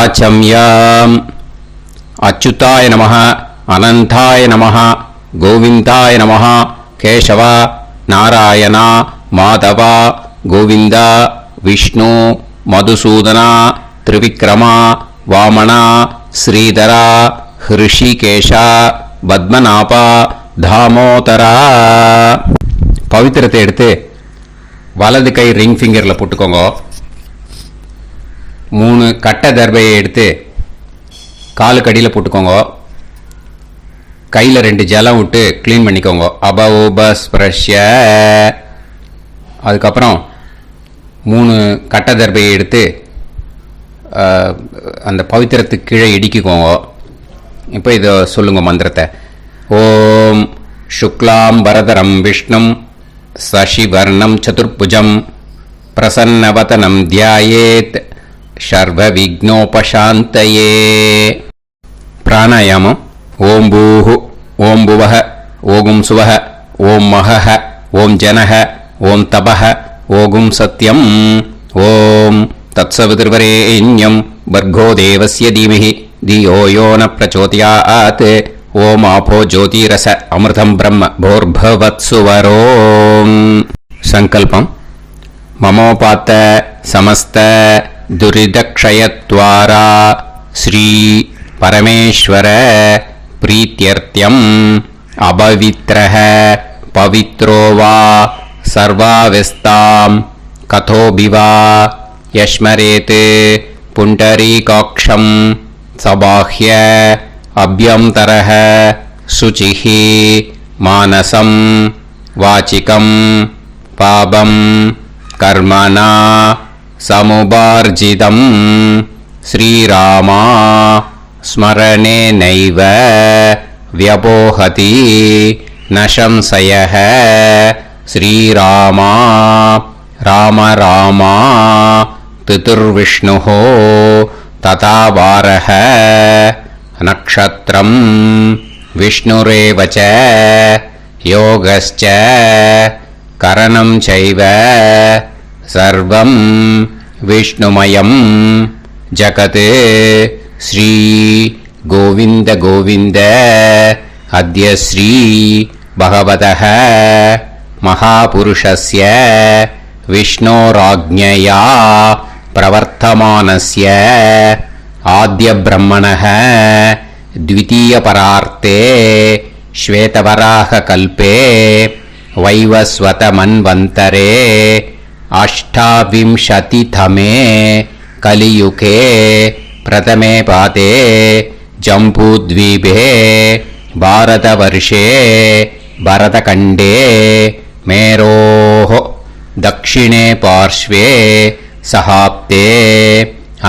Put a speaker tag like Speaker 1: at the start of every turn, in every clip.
Speaker 1: वाचम्याम् अच्युताय नमः अनंताय नमः गोविंदाय नमः केशव नारायण माधव गोविंद विष्णु मधुसूदन त्रिविक्रम वामन श्रीधर ऋषिकेश पद्मनाभ दामोदर पवित्रத்தை எடுத்து வலது கை ரிங் ஃபிங்கர்ல போட்டுக்கோங்க. 3 கட்ட தர்பையை எடுத்து காலுக்கு அடியில் போட்டுக்கோங்க. கையில் 2 ஜலம் விட்டு க்ளீன் பண்ணிக்கோங்க. அபஓபஸ்பிரஷ்ய. அதுக்கப்புறம் 3 கட்ட தர்பையை எடுத்து அந்த பவித்திரத்துக்கு கீழே இடிக்கிக்கோங்க. இப்போ இதை சொல்லுங்க மந்திரத்தை. ஓம் சுக்லாம் வரதரம் விஷ்ணும் சசிவர்ணம் சதுர்புஜம் பிரசன்னவதனம் தியாயேத் சர்வ விக்னோபசாந்தயே. பிராணாயாமம். ஓம் பூஹு ஓம் புவஹ ஓகும் சுவஹ ஓம் மஹஹ ஓம் ஜனஹ ஓம் தபஹ ஓகும் சத்யம் ஓம் தத்சவிதுர்வரேண்யம் பர்கோ தேவஸ்ய தீமஹி தியோ யோ ந பிரச்சோதயாத் ஓம் ஆபோ ஜோதிரச அமிர்தம் பிரம்ம போர்பவத்சுவரோம். சங்கல்பம். மமோபாத்த சமஸ்த துரிதக்ஷயத்வாரா ஸ்ரீ பரமேஸ்வர பிரீத்யர்த்தியம் அபவித்ரஹ பவித்ரோ வா சர்வாவஸ்தாம் கதோபிவா யஸ்மரேத் புண்டரீகாக்ஷம் சபாஹ்ய அப்யந்தரஹ சுசிஹ மானசம் வாசிகம் பாபம் கர்மணா சமுபார்ஜிதம் ஸ்ரீராமா ஸ்மரணேனைவ வ்யபோஹதி ந சம்சயः ஸ்ரீராமா ராம ராமா பிதுர்விஷ்ணுः ததா வாரஹ நக்ஷத்ரம் விஷ்ணுரேவ ச யோகஸ்ச கரணம் சைவ சர்வம் விஷ்ணுமயம் ஜகத் ஸ்ரீ கோவிந்த கோவிந்த அத்ய ஸ்ரீ பகவதः மகாபுருஷஸ்ய விஷ்ணோராஜ்ஞயா பிரவர்த்தமானஸ்ய ஆத்ய பிரம்மணः த்விதீய பரார்த்தே ஸ்வேதவராக கல்பே வைவஸ்வத மன்வந்தரே அஷ்டாவிம்சதிதமே கலியுகே பிரதமே பாதே ஜம்பூத்வீபே பாரதவர்ஷே பரதகண்டே மேரோः दक्षिणे पार्श्वे सहाप्ते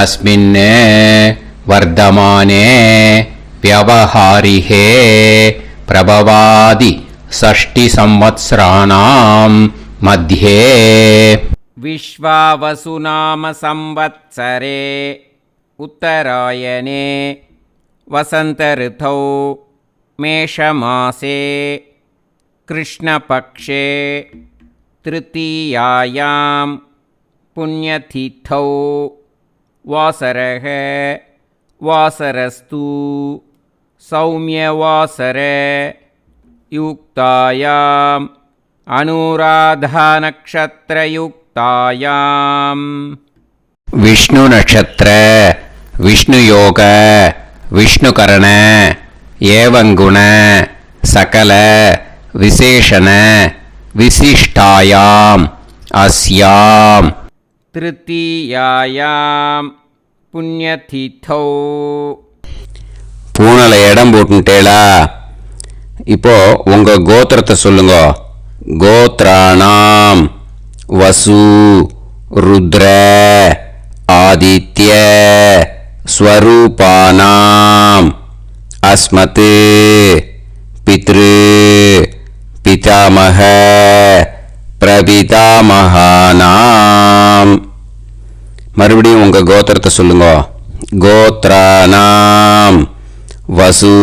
Speaker 1: अस्मिन् वर्धमाने व्यवहारिहे प्रभवादि षष्टि संवत्सराणां मध्ये
Speaker 2: विश्वावसुनाम संवत्सरे उत्तरायणे वसंत ऋतौ मेषमासे कृष्णपक्षे तृतीयायां पुण्यतिथौ वासरः वासरस्तु सौम्यवासर युक्तायाम् अनुराधानक्षत्रयुक्तायां
Speaker 1: विष्णु नक्षत्र विष्णु योग विष्णुकरण एवं गुण सकल विशेषण विशिष्टायाम् अस्याम्
Speaker 2: तृतीयायां पुण्यतिथौ.
Speaker 1: பூனல இடம் போட்டுட்டேளா? இப்போ உங்க கோத்திரத்தை சொல்லுங்க. கோத்ராணாம் வசு ருத்ர ஆதித்ய ஸ்வரூபானாம் அஸ்மத் பித்ரு பிதாமக பிரபிதாமகானாம். மறுபடியும் உங்க கோத்திரத்தை சொல்லுங்க. கோத்ராணாம் வசு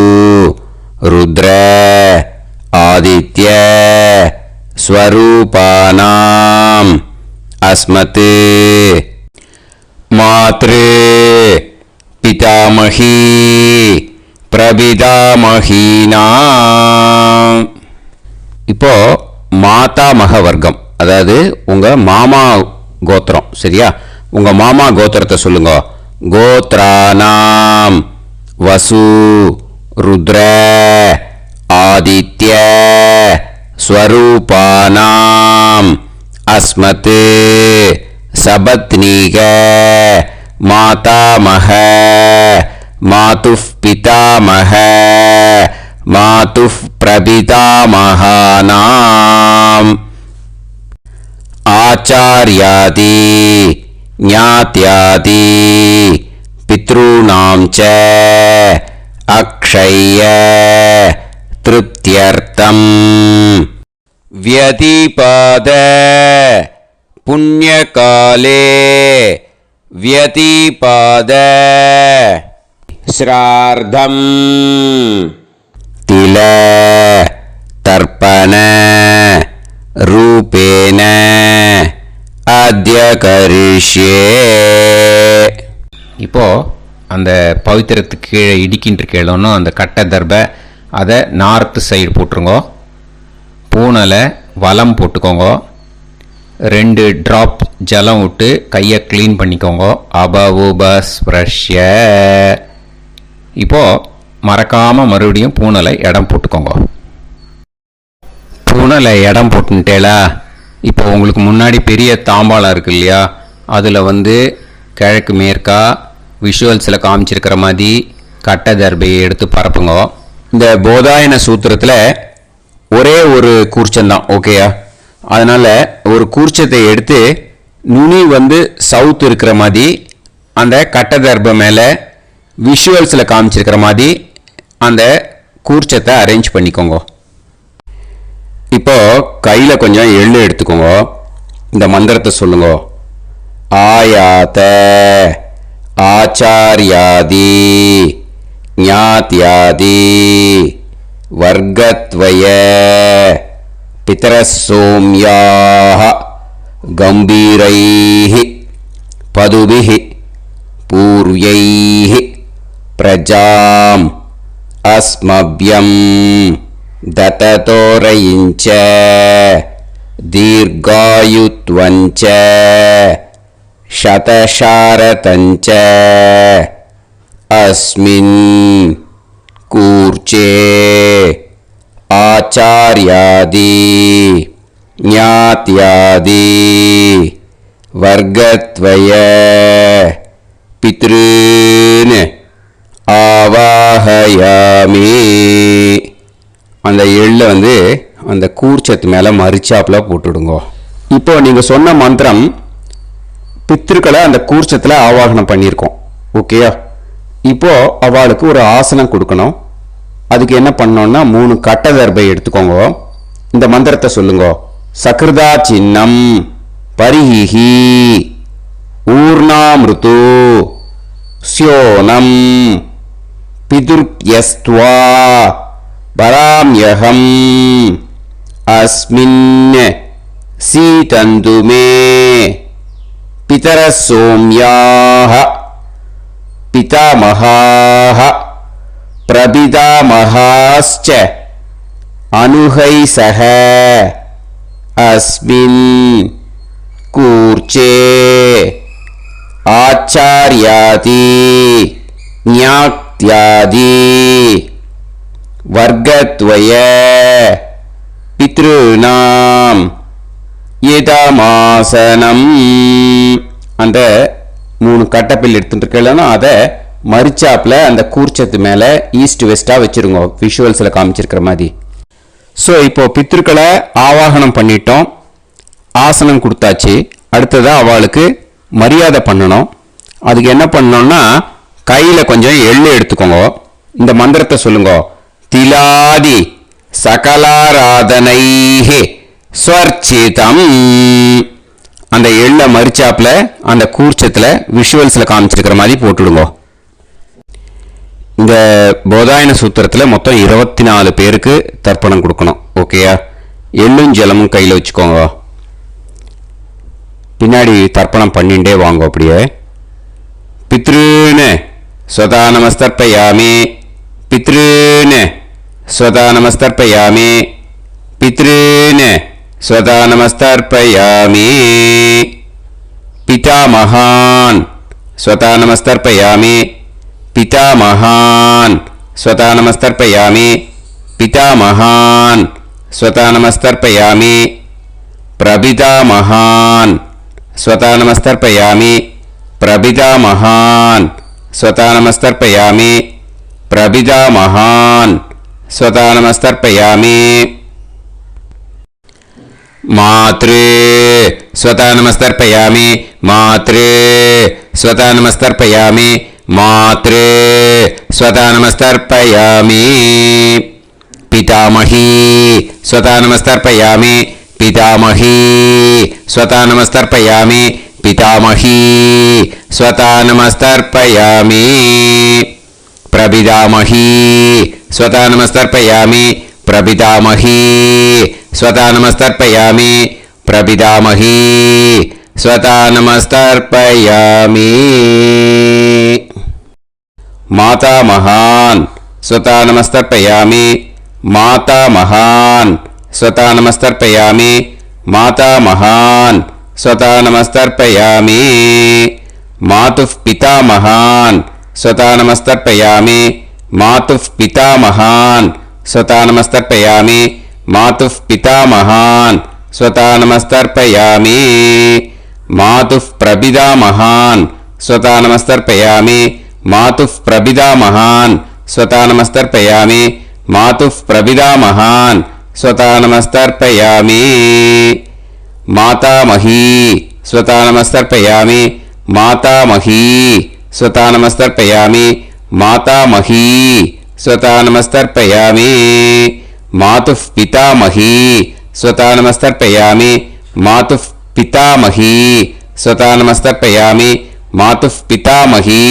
Speaker 1: ருத்ர ஆதித்ய பிதாமகி பிரபிதாமகீனா. இப்போ மாதாமக வர்க்கம், அதாவது உங்க மாமா கோத்திரம். சரியா? உங்க மாமா கோத்திரத்தை சொல்லுங்க. கோத்ரானாம் வசு ருத்ர ஆதித்ய ஸ்வரூபானாம் அஸ்மத் சபத்னீக மாதாமக மாதுஃப் பிதாமக மாதுஃப் பிரபிதாமகானாம் ஆச்சார்யாதி ஞாத்யாதி பித்ருணாம் ச அக்ஷய திருப்தியர்த்தம் வியதிபாத புண்ணியகாலே வியதிபாத ஸ்ரார்த்தம் தில தர்ப்பண ரூபேன அத்ய கரிஷ்யே. இப்போ அந்த பவித்திரத்துக்கு கீழே இடிக்கின்ற கீழே அந்த கட்டை தர்பை அதை நார்த்து சைடு போட்டுருங்க. பூனலை வலம் போட்டுக்கோங்க. 2 ட்ராப் ஜலம் விட்டு கையை க்ளீன் பண்ணிக்கோங்க. அபவுபஸ்ப்ரஷ்ய. இப்போது மறக்காமல் மறுபடியும் பூனலை இடம் போட்டுக்கோங்க. பூனலை இடம் போட்டுட்டேலா, இப்போ உங்களுக்கு முன்னாடி பெரிய தாம்பாளம் இருக்கு இல்லையா, அதில் கிழக்கு மேற்கா விஷுவல்ஸில் காமிச்சிருக்கிற மாதிரி கட்டை தர்பையை எடுத்து பரப்புங்க. இந்த போதாயன சூத்திரத்தில் ஒரே ஒரு கூர்ச்சந்தான். ஓகேயா? அதனால் ஒரு கூர்ச்சத்தை எடுத்து நுனி சவுத் இருக்கிற மாதிரி அந்த கட்டை தர்பை மேலே விஷுவல்ஸில் காமிச்சிருக்கிற மாதிரி அந்த கூர்ச்சத்தை அரேஞ்ச் பண்ணிக்கோங்க. இப்போ கையில் கொஞ்சம் எள்ளு எடுத்துக்கோங்க. இந்த மந்திரத்தை சொல்லுங்க. ஆயாத ஆச்சார்யாதி ஞாத்யாதி வர்க்கத்வய பிதரசோம்யாஹ கம்பீரைஹி பதுபிஹி பூர்வைஹி பிரஜாம் அஸ்மப்யம் தததோரயிஞ்ச தீர்காயுத்வஞ்ச சதசாரதஞ்ச அஸ்மின் கூர்ச்சே ஆச்சார்யாதி ஞாத்யாதி வர்க்கத்வய பித்ருன் ஆவாஹயாமி. அந்த எள்ளை அந்த கூர்ச்சத்து மேலே மரிச்சாப்பில் போட்டுடுங்க. இப்போ நீங்கள் சொன்ன மந்திரம் பித்ருக்களை அந்த கூர்ச்சத்தில் ஆவாகனம் பண்ணியிருக்கோம். ஓகேயா? இப்போ அவளுக்கு ஒரு ஆசனம் கொடுக்கணும். அதுக்கு என்ன பண்ணோம்னா 3 கட்டை தர்பை எடுத்துக்கோங்க. இந்த மந்திரத்தை சொல்லுங்க. சக்ருதா சின்னம் பரிஹி ஊர்ணாமிருத்து ஸ்யோனம் பிதுர்யஸ்த்வா பராம்யகம் அஸ்மின் சீதந்துமே பிதரசோம்யாஹ பிதாமகாஹ பிரபிதாமகாஸ்ச அனுஹைசஹ அஸ்மின் கூர்ச்சே ஆச்சார்யாதி ஞாத்யாதி வர்க்கத்வய பித்ருநாம் இதமாசனம். அந்த 3 கட்டப்பில் எடுத்துட்டு இருக்கலன்னா அதை மரிச்சாப்பில் அந்த கூர்ச்சத்து மேலே ஈஸ்ட் வெஸ்டாக வச்சுருங்க, விஷுவல்ஸில் காமிச்சிருக்கிற மாதிரி. ஸோ இப்போ பித்ருக்களை ஆவாகனம் பண்ணிட்டோம், ஆசனம் கொடுத்தாச்சு. அடுத்ததாக அவளுக்கு மரியாதை பண்ணணும். அதுக்கு என்ன பண்ணணும்னா கையில் கொஞ்சம் எள்ளு எடுத்துக்கோங்க. இந்த மந்திரத்தை சொல்லுங்க. திலாதி சகலாராதனைஹி ஸ்வர்ச்சிதம். அந்த எள்ளை மரிச்சாப்பில் அந்த கூர்ச்சத்தில் விஷுவல்ஸில் காமிச்சிருக்கிற மாதிரி போட்டுடுங்க. இந்த போதாயன சூத்திரத்தில் மொத்தம் 24 பேருக்கு தர்ப்பணம் கொடுக்கணும். ஓகேயா? எள்ளும் ஜலமும் கையில் வச்சுக்கோங்க. பின்னாடி தர்ப்பணம் பண்ணிகிட்டே வாங்க. அப்படியே பித்ருன்னு स्वता नमस्तर्पयामि पितॄन् स्वता नमस्तर्पयामि पितॄन् स्वता नमस्तर्पयामि पितामहान् स्वता नमस्तर्पयामि पितामहान् स्वता नमस्तर्पयामि पितामहान् स्वता नमस्तर्पयामि प्रपितामहान् स्वता नमस्तर्पयामि प्रपितामहान् स्वता नमस्तर्पयामि प्रपितामहान् स्वता नमस्तर्पयामि मातृ स्वता नमस्तर्पयामि मातृ स्वता नमस्तर्पयामि मातृ स्वता नमस्तर्पयामि पितामही स्वता नमस्तर्पयामि पितामही स्वता नमस्तर्पयामि पितामही स्वता नमस्तर्पयामि प्रपितामही स्वता नमस्तर्पयामि प्रपितामही स्वता नमस्तर्पयामि प्रपितामही स्वता नमस्तर्पयामि मातामहान् स्वता नमस्तर्पयामि मातामहान् स्वता नमस्तर्पयामि मातामहान् स्वता नमस्तर्पयामि मातुः पितामहान् स्वता नमस्तर्पयामि मातुः पितामहान् स्वता नमस्तर्पयामि मातुः पितामहान् स्वता नमस्तर्पयामि मातुः प्रपितामहान् स्वता नमस्तर्पयामि मातुः प्रपितामहान् स्वता नमस्तर्पयामि मातुः प्रपितामहान् स्वता नमस्तर्पयामि मातामही स्वता नमस्तर्पयामि मातामही स्वता नमस्तर्पयामि मातामही स्वता नमस्तर्पयामि मातुः पितामही स्वता नमस्तर्पयामि मातुः पितामही स्वता नमस्तर्पयामि मातुः पितामही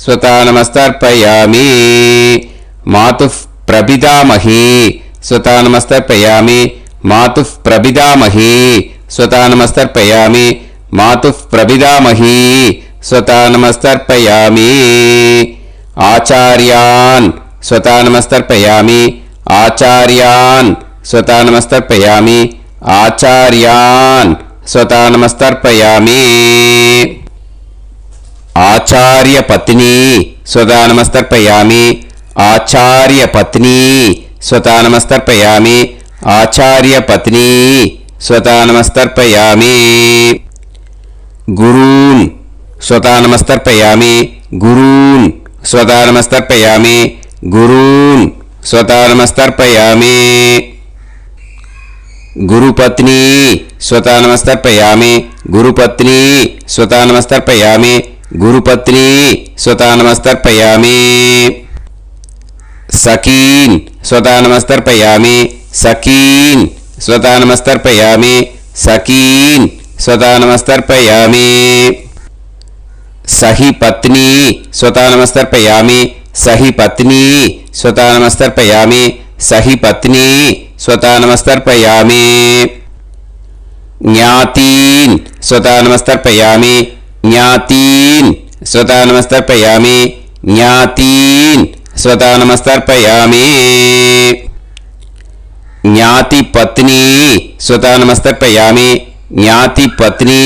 Speaker 1: स्वता नमस्तर्पयामि मातुः प्रपितामही स्वता नमस्तर्पयामि मातुः प्रपितामही स्वता नमस्तर्पयामि मातुः प्रपितामही स्वता नमस्तर्पयामि आचार्यान् स्वता नमस्तर्पयामि आचार्यान् स्वता नमस्तर्पयामि आचार्यान् स्वता नमस्तर्पयामि आचार्यपत्नी स्वता नमस्तर्पयामि आचार्यपत्नी स्वता नमस्तर्पयामि आचार्यपत्नी स्वता नमस्तर्पयामि गुरून् स्वता नमस्तर्पयामि गुरून् स्वता नमस्तर्पयामि गुरून् स्वता नमस्तर्पयामि गुरुपत्नी स्वता नमस्तर्पयामि गुरुपत्नी स्वता नमस्तर्पयामि गुरुपत्नी स्वता नमस्तर्पयामि सखीन् स्वता नमस्तर्पयामि सखीन् स्वता नमस्तर्पयामि सखीन् स्वता नमस्तर्पयामि सही पत्नी स्वता नमस्तर्पयामि सही पत्नी स्वता नमस्तर्पयामि सही पत्नी स्वता नमस्तर्पयामि ज्ञातीन् स्वता नमस्तर्पयामि ज्ञातीन् स्वता नमस्तर्पयामि ज्ञातीन् स्वता नमस्तर्पयामि ज्ञातिपत्नी स्वता नमस्तर्पयामि ज्ञातिपत्नी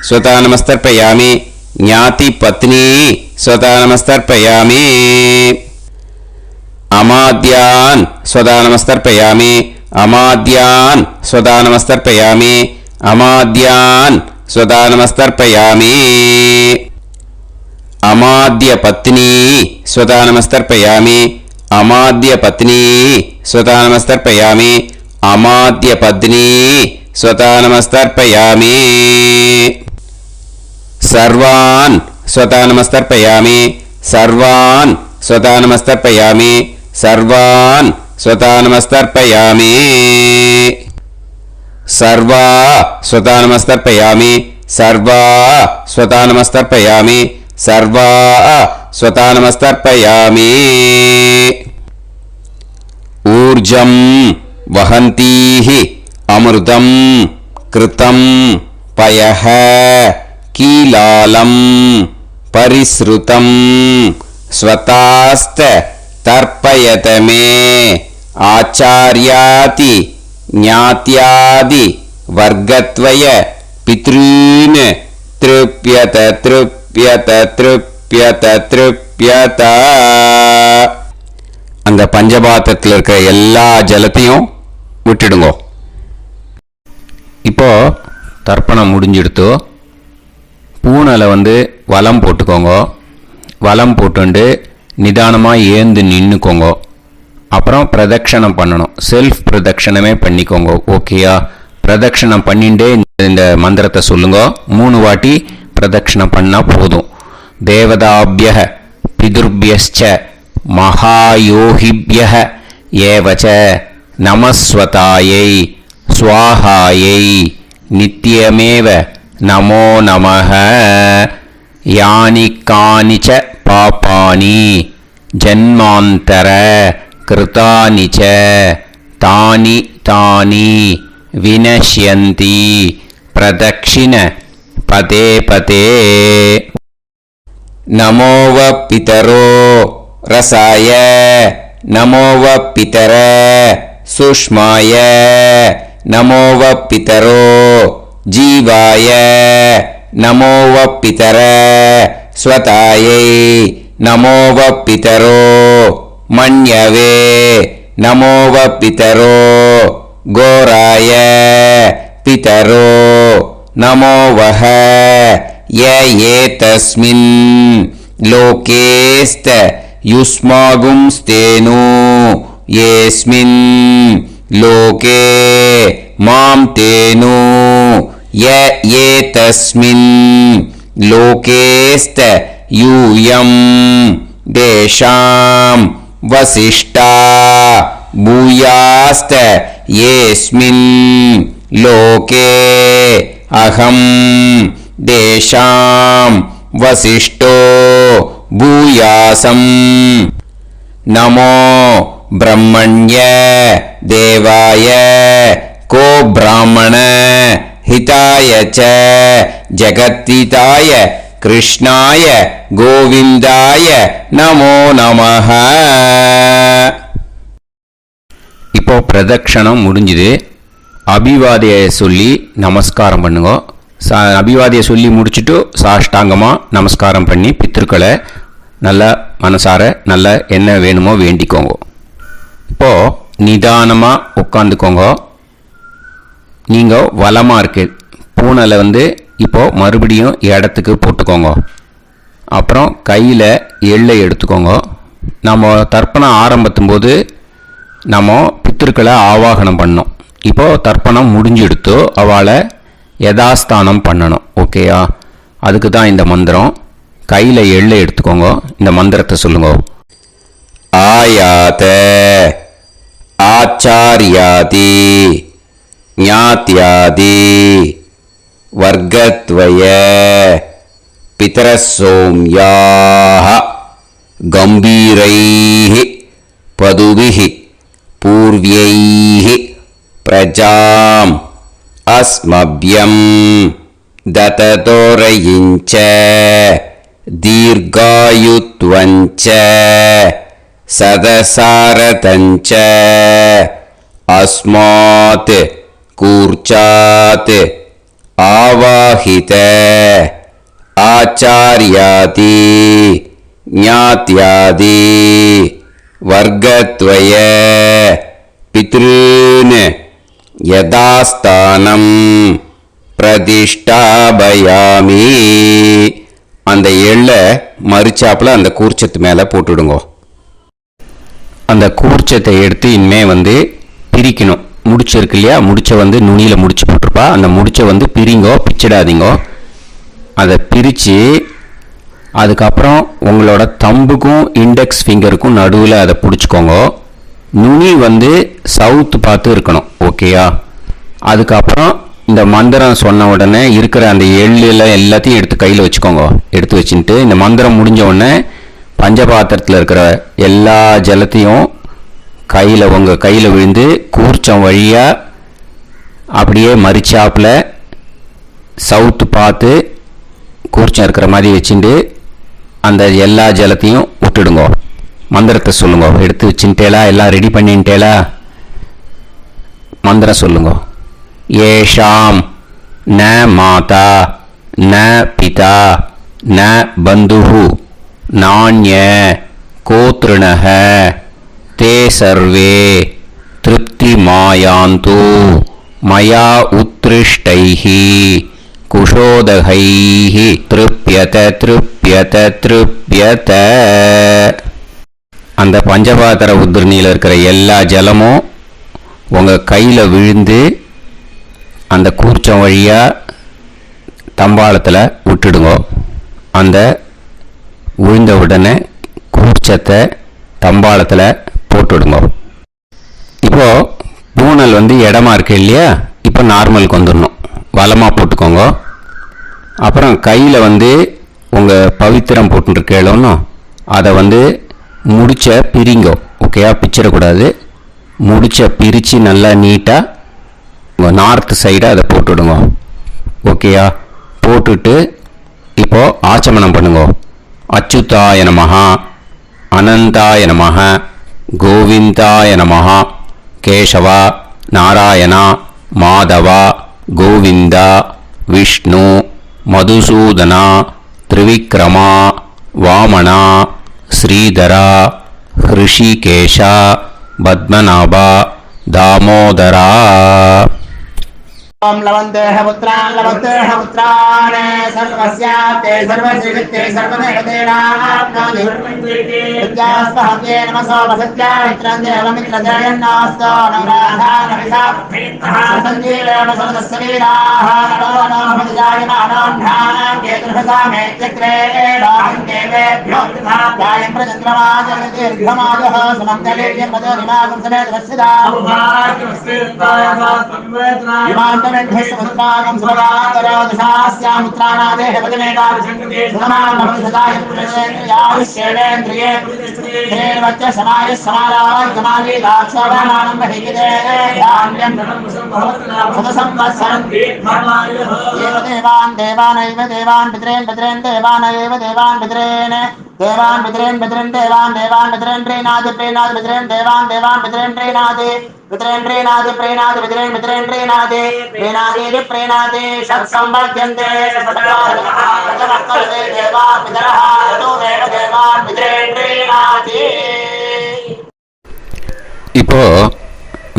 Speaker 1: स्वता नमस्तर्पयामि ज्ञातिपत्नी स्वता नमस्तर्पयामि अमाद्यान् स्वता नमस्तर्पयामि अमाद्यान् स्वता नमस्तर्पयामि अमाद्यान् स्वता नमस्तर्पयामि अमाद्यपत्नी स्वता नमस्तर्पयामि अमाद्यपत्नी स्वता नमस्तर्पयामि अमाद्यपत्नी स्वता नमस्तर्पयामि सर्वान् स्वता नमस्तर्पयामि सर्वान् स्वता नमस्तर्पयामि सर्वान् स्वता नमस्तर्पयामि सर्वा स्वता नमस्तर्पयामि सर्वा स्वता नमस्तर्पयामि सर्वा स्वता नमस्तर्पयामि ऊर्जं वहन्तीः अमृतं कृतं पयः कीलालं परिसृतं ஸ்வதாஸ்த தர்ப்பயத மே ஆச்சார்யாதி ஞாத்யாதி வர்க்கத்வய பித்ரூன் த்ருப்யத த்ருப்யத த்ருப்யத த்ருப்யத. அந்த பஞ்சபாத்திரத்தில் இருக்கிற எல்லா ஜலத்தையும் விட்டுடுங்க. இப்போ தர்ப்பணம் முடிஞ்சிடுத்து. பூனலை வலம் போட்டுக்கோங்க. வலம் போட்டுண்டு நிதானமாக ஏந்து நின்றுக்கோங்க. அப்புறம் பிரதட்சணம் பண்ணணும். செல்ஃப் பிரதட்சணமே பண்ணிக்கோங்க. ஓகேயா? பிரதட்சணம் பண்ணிண்டே இந்த மந்திரத்தை சொல்லுங்க. 3 வாட்டி பிரதட்சணம் பண்ணால் போதும். தேவதாபிய பிதுர்பியஸ்ச மகாயோகிபிய ஏவச்ச நமஸ்வதாயை ஸ்வாஹாயை நித்யமேவ நமோ நமஹ. யானி கானிச்ச பாபானி ஜன்மாந்தர கிருதானி ச தானி தானி வினஷ்யந்தி பிரதக்ஷிண பதே பதே. நமோவ பிதரோ ரசாய நமோவ பிதர சுஷ்மாய நமோவ பிதரோ ஜீவாய நமோவ பிதர ஸ்வதாயை நமோவ பிதரோ மன்யவே நமோவ பிதரோ கோராய பிதரோ நமோவஹ. ஏதஸ்மின் லோகேஸ்த யுஸ்மாகும்ஸ்தேனு ஏஸ்மின் லோகே மாம் தேனு. ஏதஸ்மின் லோகேஸ்த யூயம் தேஷாம் வசிஷ்டா பூயாஸ்த ஏஸ்மின் லோகே அகம் தேஷாம் வசிஷ்டோ பூயாசம். நமோ பிரம்மண்ய தேவாய கோ பிராமண ஹிதாய ச ஜகத்ஹிதாய கிருஷ்ணாய கோவிந்தாய நமோ நமஹ. இப்போ பிரதட்சணம் முடிஞ்சுது. அபிவாதியை சொல்லி நமஸ்காரம் பண்ணுங்க. அபிவாதியை சொல்லி முடிச்சுட்டு சாஷ்டாங்கமாக நமஸ்காரம் பண்ணி பித்திருக்களை நல்லா மனசார நல்லா என்ன வேணுமோ வேண்டிக்கோங்க. இப்போது நிதானமாக உட்காந்துக்கோங்க. நீங்கள் வலமாக இருக்கு பூனலை இப்போது மறுபடியும் இடத்துக்கு போட்டுக்கோங்க. அப்புறம் கையில் எள்ளை எடுத்துக்கோங்க. நம்ம தர்ப்பணம் ஆரம்பத்தும் போது நம்ம பித்திருக்களை ஆவாகனம் பண்ணோம். இப்போது தர்ப்பணம் முடிஞ்செடுத்து அவளை யதாஸ்தானம் பண்ணணும். ஓகேயா? அதுக்கு தான் இந்த மந்திரம். கையில் எள்ளை எடுத்துக்கோங்க. இந்த மந்திரத்தை சொல்லுங்க. ஆயாத ஆச்சாரியாதி ஞாத்யாதி வர்க்கத்வய பிதரசோம்யாஹ கம்பீரைஹ பதுபிஹ பூர்வ்யைஹ பிரஜாம் அஸ்மப்யம் தததோரயிஞ்ச தீர்காயுத்வஞ்ச சதசாரதஞ்ச அஸ்மாத் கூர்ச்சாத் ஆவாஹித ஆச்சார்யாதி ஞாத்யாதி வர்க்கத்வய பித்ருன் யதாஸ்தானம் பிரதிஷ்டாபயாமி. அந்த எள்ளை மறிச்சாப்புல அந்த கூர்ச்சத்து மேலே போட்டுடுங்க. அந்த கூர்ச்சத்தை எடுத்து இனிமே பிரிக்கணும். முடிச்சு இருக்கு இல்லையா? முடிச்சை நுனியில் முடிச்சு போட்டிருப்பா. அந்த முடிச்சை பிரிங்கோ, பிச்சிடாதீங்கோ. அதை பிரித்து அதுக்கப்புறம் உங்களோட தம்புக்கும் இண்டெக்ஸ் ஃபிங்கருக்கும் நடுவில் அதை பிடிச்சிக்கோங்க. நுனி சவுத்து பார்த்து இருக்கணும். ஓகேயா? அதுக்கப்புறம் இந்த மந்திரம் சொன்ன உடனே இருக்கிற அந்த எள்ளில் எல்லாத்தையும் எடுத்து கையில் வச்சுக்கோங்க. எடுத்து வச்சுட்டு இந்த மந்திரம் முடிஞ்ச உடனே பஞ்சபாத்திரத்தில் இருக்கிற எல்லா ஜலத்தையும் உங்கள் கையில் விழுந்து கூர்ச்சம் வழியாக அப்படியே மறிச்சாப்பில் சவுத்து பார்த்து கூர்ச்சம் இருக்கிற மாதிரி வச்சுட்டு அந்த எல்லா ஜலத்தையும் விட்டுடுங்கோ. மந்திரத்தை சொல்லுங்க. எடுத்து வச்சுட்டேலா? எல்லாம் ரெடி பண்ணிட்டேலா? மந்திரம் சொல்லுங்க. ஏஷாம் ந மாதா ந பிதா ந பந்துஹு நாண்ய கோத்ருணஹ தே சர்வே திருப்தி மாயாந்து மயா உத்ருஷ்டைஹி குஷோதகைஹி திருப்யத திருப்யத திருப்யத. அந்த பஞ்சபாத்திர உத்ரணியில் இருக்கிற எல்லா ஜலமும் உங்கள் கையில் விழுந்து அந்த கூர்ச்சம் வழியாக தம்பாளத்தில் விட்டுடுங்க. அந்த விழுந்த உடனே கூர்ச்சத்தை தம்பாளத்தில் போட்டுடுங்க. இப்போது பூனல் இடமா இருக்கு இல்லையா? இப்போ நார்மலுக்கு வந்துடணும். வலமாக போட்டுக்கோங்க. அப்புறம் கையில் உங்கள் பவித்திரம் போட்டுருக்கேளோன்னு அதை முடிச்ச பிரிங்கோ. ஓகேயா? பிச்சிடக்கூடாது. முடிச்ச பிரித்து நல்லா நீட்டாக உங்கள் நார்த் சைடை அதை போட்டுவிடுங்க. ஓகேயா? போட்டுட்டு இப்போது ஆச்சமனம் பண்ணுங்க. அச்சுதாய நமஹ அனந்தாய நமஹ கோவிந்தாய நமஹ கேசவா நாராயணா மாதவா கோவிந்தா விஷ்ணு மதுசூதனா திரிவிக்ரமா வாமனா ஸ்ரீதரா ஹிருஷிகேஷா பத்மநாபா தாமோதரா.
Speaker 3: ओम लवन्तेह पुत्रान् लवन्तेह पुत्रान् सर्वस्याप्ते सर्वश्रीवित्ते सर्वदेवतेनाप्नोति विद्यास्पहते नमसो वसत्यामित्रं देवमित्रजयन्नास्तो नवराधानविषाप्तः सञ्जीवेन सर्वस्वीराः नमो नमोऽजायमानाभ्यां केतुर्भसामेत्यग्रे बाहुं देवेभ्यो ध्यायं प्रचन्द्रमाजर्दीर्घमाजः सुमङ्गलेर्यमदोनिमागं समेतवस्यदा ेन्द्रस्वधागं सुभगान्तरोदशास्यामित्राणादेह पदमेकाभिषङ्कृते सुमानमभिषदाय पुरुषेन्द्रियाविश्येवेन्द्रिये वच्च समाय समाराजमाली दाक्षाणानं बहिगिते धान्यं सदसंवत्सरं देवान् देवानैव देवान् पितॄन् पितॄन् देवानैव देवान् पितॄन् देवान् पितॄन् पितॄन् देवान् देवान् पितॄन् प्रीणाति प्रीणाति पितॄन् देवान् देवान् पितॄन् प्रीणाति पितॄन् प्रीणाति प्रीणाति पितॄन् पितॄन् प्रीणाति प्रीणाति प्रीणाति षट्संवर्ध्यन्ते सचवर्तते देवान् पितरः ततो देव देवान् पितॄन् प्रीणाति.
Speaker 1: இப்போ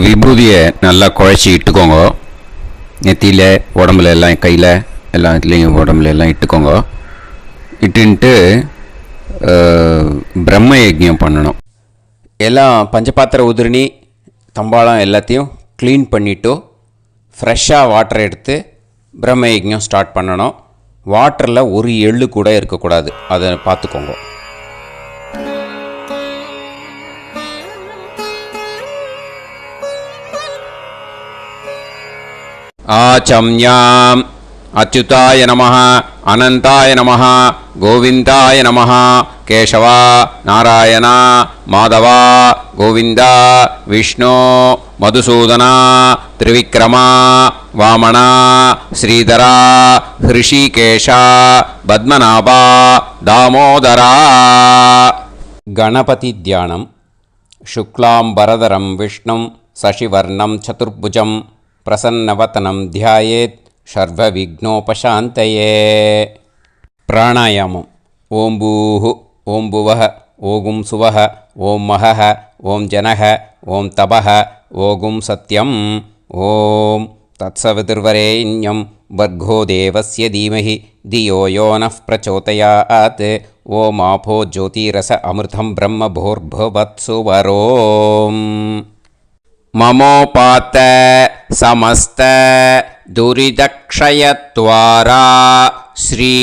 Speaker 1: விபூதியை நல்லா குழச்சி இட்டுக்கோங்க. நெத்தியில் உடம்புல எல்லாம் கையில் எல்லாம் இதுலேயும் உடம்புல எல்லாம் இட்டுக்கோங்க. இட்டுன்ட்டு பிரம்ம யஜ்ஞம் பண்ணணும். எல்லாம் பஞ்சபாத்திர உதிரணி தம்பாளம் எல்லாத்தையும் க்ளீன் பண்ணிவிட்டு ஃப்ரெஷ்ஷாக வாட்டர் எடுத்து பிரம்ம யஜ்ஞம் ஸ்டார்ட் பண்ணணும். வாட்டரில் ஒரு எள்ளு கூட இருக்கக்கூடாது. அதை பார்த்துக்கோங்க. ஆச்சம்யாம் அச்சுதாய நமஹ அனந்தாய நமஹ கோவிந்தாய நமஹ கேசவா நாராயணா மாதவா கோவிந்தா விஷ்ணு மதுசூதனா திரிவிக்ரமா வாமனா ஸ்ரீதரா ஹிருஷிகேஷா பத்மநாபா தாமோதரா. கணபதி தியானம். சுக்லாம்பரதரம் விஷ்ணும் சசிவர்ணம் சதுர்புஜம் பிரசன்னவதனம் தியாயேத் சர்வவிக்னோபசாந்தயே. பிராணாயாமம். ஓம் பூஹு ஓம் புவஹ ஓகும் சுவஹ ஓம் மஹஹ ஓம் ஜனஹ ஓம் தபஹ ஓகும் சத்யம். ஓம் தத்சவிதுர்வரேண்யம் வர்கோ தேவஸ்ய தீமஹி தியோ யோ நः பிரச்சோதயாத். ஓம் ஆபோ ஜோதிரஸ அமிர்தம் பிரம்ம பூர்புவத்சு வரோம். மமோபாத்த சமஸ்த துரிதக்ஷயத்வாரா ஸ்ரீ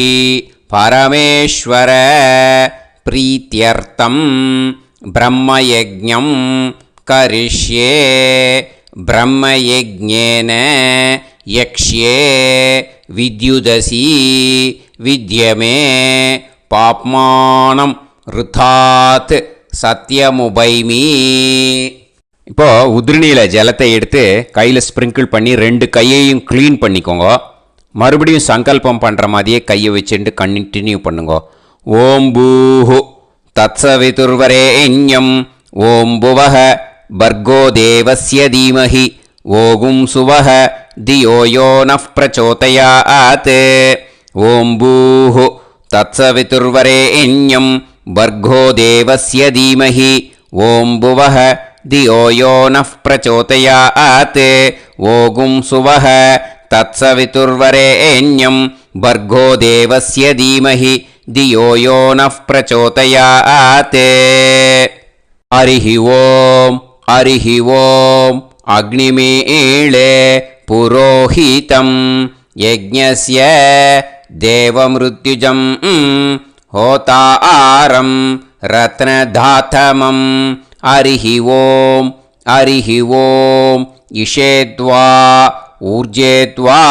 Speaker 1: பரமேஸ்வர பிரீத்யர்த்தம் பிரம்மயஜ்ஞம் கரிஷ்யே. பிரம்மயஜ்ஞேன யக்ஷ்யே வித்யுதசி வித்யமே பாப்மானம் ருதாத் சத்யமுபைமி. இப்போது உதிரணியில் ஜலத்தை எடுத்து கையில் ஸ்ப்ரிங்கிள் பண்ணி 2 கையையும் க்ளீன் பண்ணிக்கோங்க. மறுபடியும் சங்கல்பம் பண்ணுற மாதிரியே கையை வச்சுட்டு கண்டினியூ பண்ணுங்க. ॐ भूः तत्सवितुर्वरेण्यं ॐ भुवः भर्गो देवस्य धीमहि ॐ सुवः धियो यो नः प्रचोदयात् ॐ भूः तत्सवितुर्वरेण्यं भर्गो देवस्य धीमहि ॐ भुवः धियो यो नः प्रचोदयात् ॐ सुवः तत्सवितुर्वरेण्यं भर्गो देवस्य धीमहि धियो यो नः प्रचोदयात् हरिः ॐ अग्निमीळे पुरोहितं यज्ञस्य देवमृत्युजं होतारं रत्नधातमं हरिः ॐ इषेद्वा ऊर्जेद्वा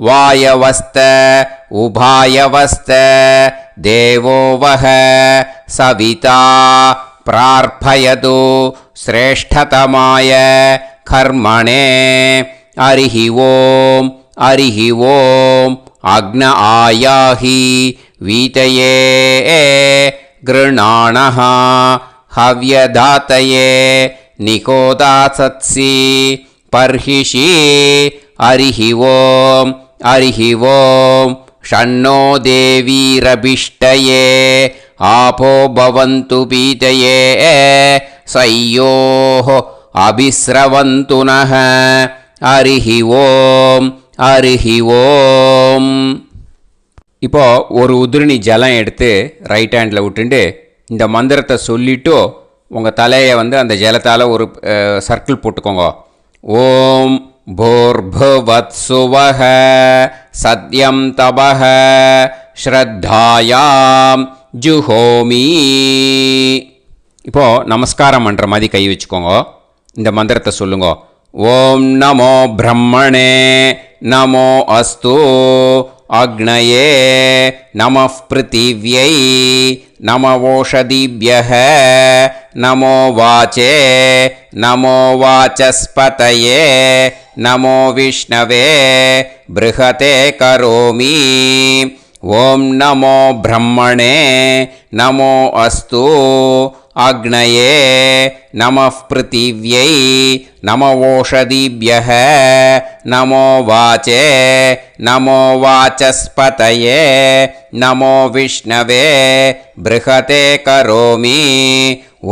Speaker 1: वायवस्त उभायवस्त देवो वः सविता प्रार्पयतु श्रेष्ठतमाय कर्मणे हरिः ॐ अग्न आयाहि वीतये गृणाणः हव्यदातये निकोदासत्सि पर्हिषि हरिः ॐ षण्णो देवीरभिष्टये आपो भवन्तु पीतये सय्योः अभिस्रवन्तु नः हरिः ॐ இப்போ ஒரு உதிரணி ஜலம் எடுத்து ரைட் ஹேண்டில் விட்டுண்டு இந்த மந்திரத்தை சொல்லிவிட்டு உங்கள் தலையை வந்து அந்த ஜலத்தால் ஒரு சர்க்கிள் போட்டுக்கோங்க. ஓம் भूर्भुवत्सुवः सत्यं तपः ஸ்ரத்தாயாம் ஜுஹோமி. இப்போது நமஸ்காரம் பண்ணுற மாதிரி கை வச்சுக்கோங்க. இந்த மந்திரத்தை சொல்லுங்க. ஓம் நமோ பிரம்மணே நமோ அஸ்து அக்னயே நமः பிருத்திவ்யை நமவோஷதிभ्यः நமோ வாச்சே நமோ வாசஸ்பதயே நமோ விஷ்ணவே ப்ருஹதே கரோமி. ஓம் நமோ பிரம்மணே நமோ அஸ்து அக்னயே நமः பிருத்திவ்யை நமவோஷதிभ्यः நமோ வாச்சே நமோ வாசஸ்பதயே நமோ விஷ்ணவே ப்ருஹதே கரோமி.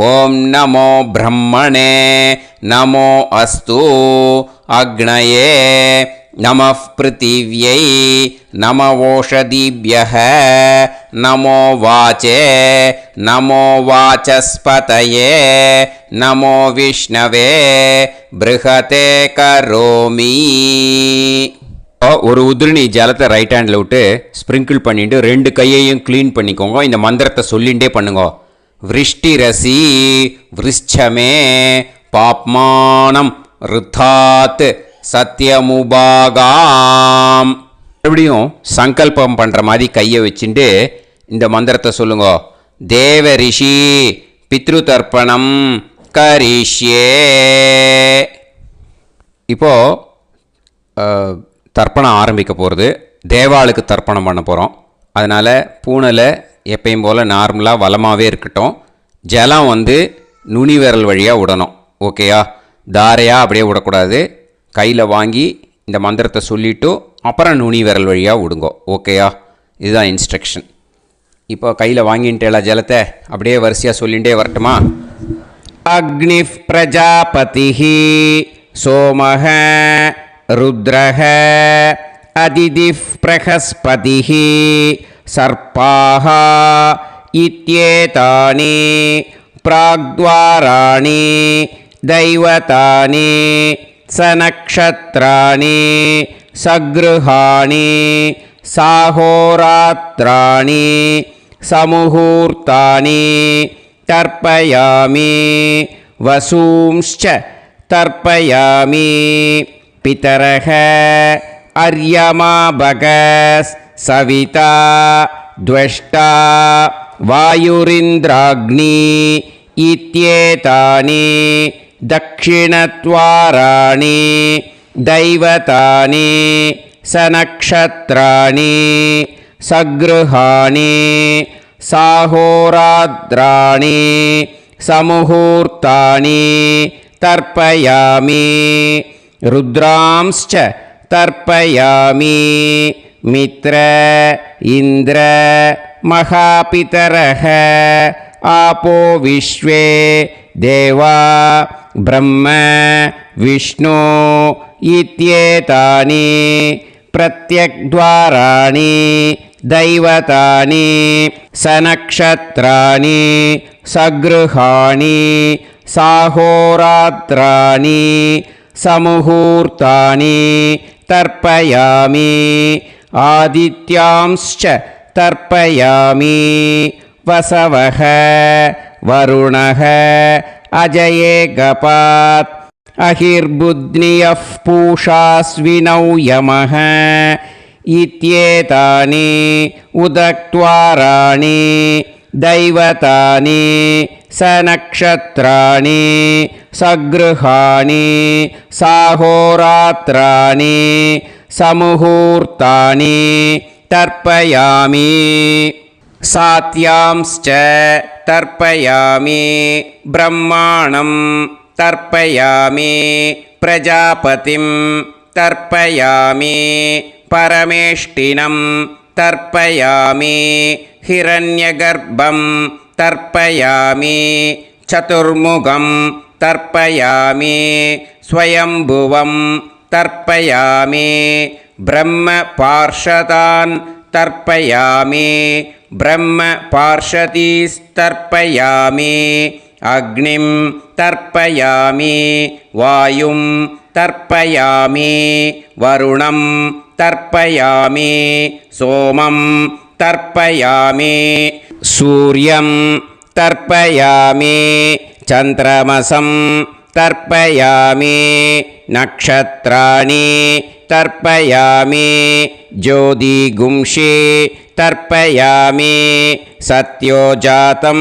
Speaker 1: ஓம் நமோ பிரம்மணே நமோ அஸ்து அக்னயே நமः பிருத்திவ்யை நமவோஷதிभ्यः நமோ வாச்சே நமோ வாசஸ்பதயே நமோ விஷ்ணவே ப்ருஹதே கரோமி. ஒரு உதிரணி ஜலத்தை ரைட் ஹேண்டில் விட்டு ஸ்ப்ரிங்கிள் பண்ணிட்டு ரெண்டு கையையும் க்ளீன் பண்ணிக்கோங்க. இந்த மந்திரத்தை சொல்லிகிட்டே பண்ணுங்க. விருஷ்டிரசி விருஷ்சமே பாப்மானம் ருத்தாத் சத்யமுபாகாம். மறுபடியும் சங்கல்பம் பண்ணுற மாதிரி கையை வச்சுட்டு இந்த மந்திரத்தை சொல்லுங்க. தேவ ரிஷி பித்ரு தர்ப்பணம் கரிஷ்யே. இப்போது தர்ப்பணம் ஆரம்பிக்க போகிறது. தேவாளுக்கு தர்ப்பணம் பண்ண போகிறோம். அதனால் பூனையில் எப்பயும் போல் நார்மலாக வளமாகவே இருக்கட்டும். ஜலம் வந்து நுனி விரல் வழியாக விடணும். ஓகேயா? தாரையாக அப்படியே விடக்கூடாது. கையில் வாங்கி இந்த மந்திரத்தை சொல்லிவிட்டு அப்புறம் நுனி விரல் வழியாக விடுங்கோ. ஓகேயா? இதுதான் இன்ஸ்ட்ரக்ஷன். இப்போ கையில் வாங்கிட்டேல ஜலத்தை அப்படியே வரிசையாக சொல்லிகிட்டே வரட்டுமா? அக்னி பிரஜாபதி சோமஹ ருத்ரஹ அதிதி பிரகஸ்பதி சர்பாஹ இத்யேதானி பிராக்த்வாராணி தைவதானி சநக்ஷத்ராணி சக்ருஹாணி சாஹோராத்ராணி சமுஹூர்த்தானி தர்ப்பயாமி வசூம்ச்ச தர்ப்பயாமி. பிதரஹ அர்யமா பகஸ் சவிதா த்வஷ்டா வாயுரிந்திராக்னி இத்யேதானி தக்ஷிணத்வாராணி தைவதானி சநக்ஷத்ராணி சக்ருஹாணி
Speaker 2: साहोरात्राणि समुहूर्तानि तर्पयामि रुद्रांश्च तर्पयामि मित्र इन्द्र महापितरः आपो विश्वे देवा ब्रह्म विष्णु इत्येतानि प्रत्यग्द्वाराणि दैवतानि सनक्षत्राणि सगृहाणि साहोरात्राणि समुहूर्तानि तर्पयामि आदित्यांश्च तर्पयामि वसवः वरुणः अजयेगपात् अहिर्बुध्नियः पूषास्विनौ यमः इत्येतानि उदक्त्वाराणि दैवतानि सनक्षत्राणि सगृहाणि साहोरात्राणि समुहूर्तानि तर्पयामि सात्यांश्च तर्पयामि ब्रह्माणं तर्पयामि प्रजापतिं तर्पयामि परमेष्टिनं तर्पयामि हिरण्यगर्भं तर्पयामि चतुर्मुखं तर्पयामि स्वयंभुवं तर्पयामि ब्रह्मपार्षदान् तर्पयामि ब्रह्मपार्षदीस्तर्पयामि अग्निं तर्पयामि वायुं तर्पयामि वरुणं तर्पयामि सोमं तर्पयामि सूर्यं तर्पयामि चन्द्रमसं तर्पयामि नक्षत्राणि तर्पयामि ज्योतिगुंषि तर्पयामि सत्योजातं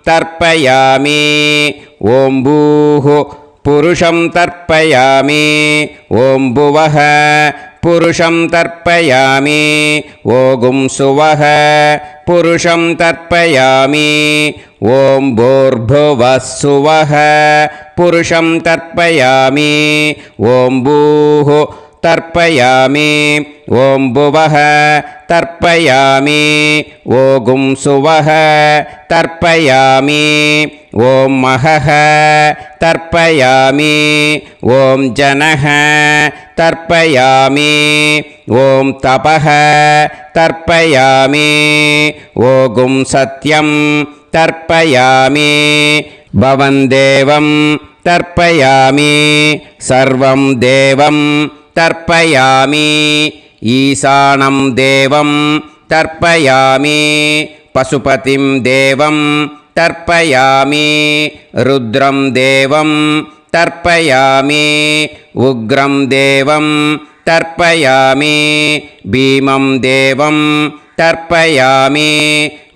Speaker 2: तर्पयामि ॐ भूः पुरुषं तर्पयामि ॐ भुवः पुरुषं तर्पयामि ॐ सुवः पुरुषं तर्पयामि ॐ भूर्भुवः सुवः पुरुषं तर्पयामि ॐ भूः तर्पयामि ॐ भुवः तर्पयामि ॐ सुवः तर्पयामि ॐ महः तर्पयामि ॐ जनः तर्पयामि ॐ तपः तर्पयामि ॐ सत्यं तर्पयामि भवन् देवं तर्पयामि सर्वं देवं तर्पयामि ईशानं देवं तर्पयामि पशुपतिं देवं तर्पयामि रुद्रं देवं तर्पयामि उग्रं देवं तर्पयामि भीमं देवं तर्पयामि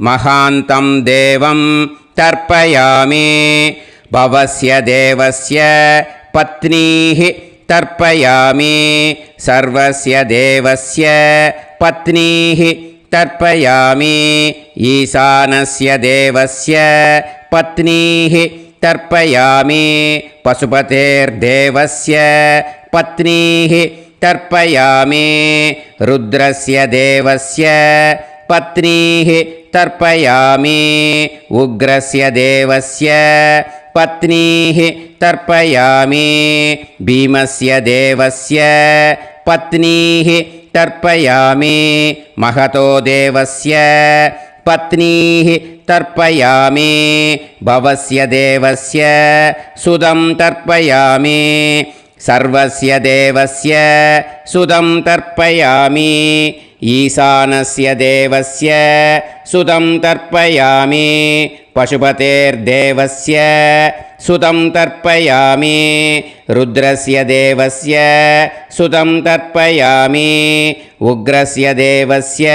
Speaker 2: महान्तं देवं तर्पयामि भवस्य देवस्य पत्नीः तर्पयामि सर्वस्य देवस्य पत्नीः तर्पयामि ईशानस्य देवस्य पत्नीः तर्पयामि पशुपतेर्देवस्य पत्नीः तर्पयामि रुद्रस्य देवस्य पत्नीः तर्पयामि उग्रस्य देवस्य पत्नीः तर्पयामि भीमस्य देवस्य पत्नीः तर्पयामि महतो देवस्य पत्नीः तर्पयामि भवस्य देवस्य सुदं तर्पयामि सर्वस्य देवस्य सुदं तर्पयामि ईशानस्य देवस्य सुदं तर्पयामि पशुपतेर्देवस्य सुदं तर्पयामि रुद्रस्य देवस्य सुदं तर्पयामि उग्रस्य देवस्य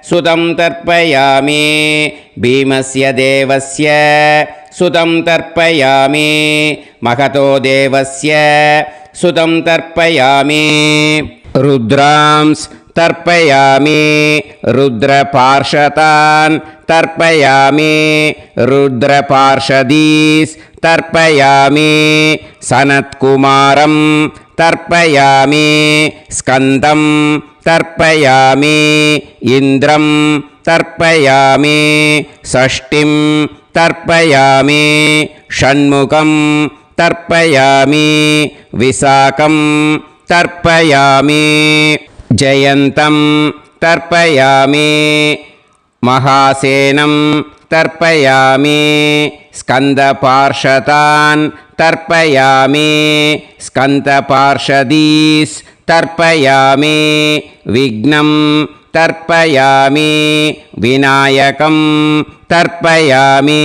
Speaker 2: सुदं तर्पयामि भीमस्य देवस्य सुदं तर्पयामि महतो देवस्य सुदं तर्पयामि रुद्रांस् तर्पयामि रुद्रपार्षदान् तर्पयामि रुद्रपार्षदीस् तर्पयामि सनत्कुमारं तर्पयामि स्कन्दं तर्पयामि इन्द्रं तर्पयामि षष्टिं तर्पयामि षण्मुखं तर्पयामि विशाखं तर्पयामि जयन्तं तर्पयामि महासेनं तर्पयामि स्कन्दपार्षदान् तर्पयामि स्कन्दपार्षदीस् तर्पयामि विघ्नं तर्पयामि विनायकं तर्पयामि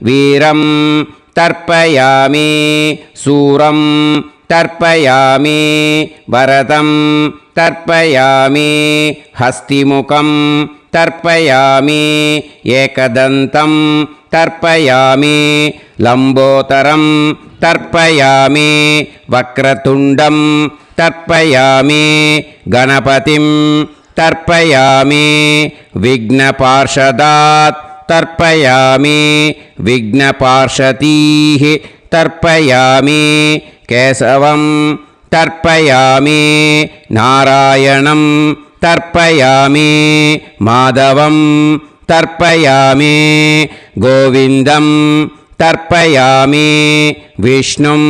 Speaker 2: वीरं तर्पयामि सूरं तर्पयामि वरदं तर्पयामि हस्तिमुखं तर्पयामि एकदन्तं तर्पयामि लम्बोदरं तर्पयामि वक्रतुण्डं तर्पयामि गणपतिं तर्पयामि विघ्नपार्षदात् तर्पयामि विघ्नपार्षदीः तर्पयामि केशवं तर्पयामि नारायणं तर्पयामि माधवं तर्पयामि गोविन्दं तर्पयामि विष्णुं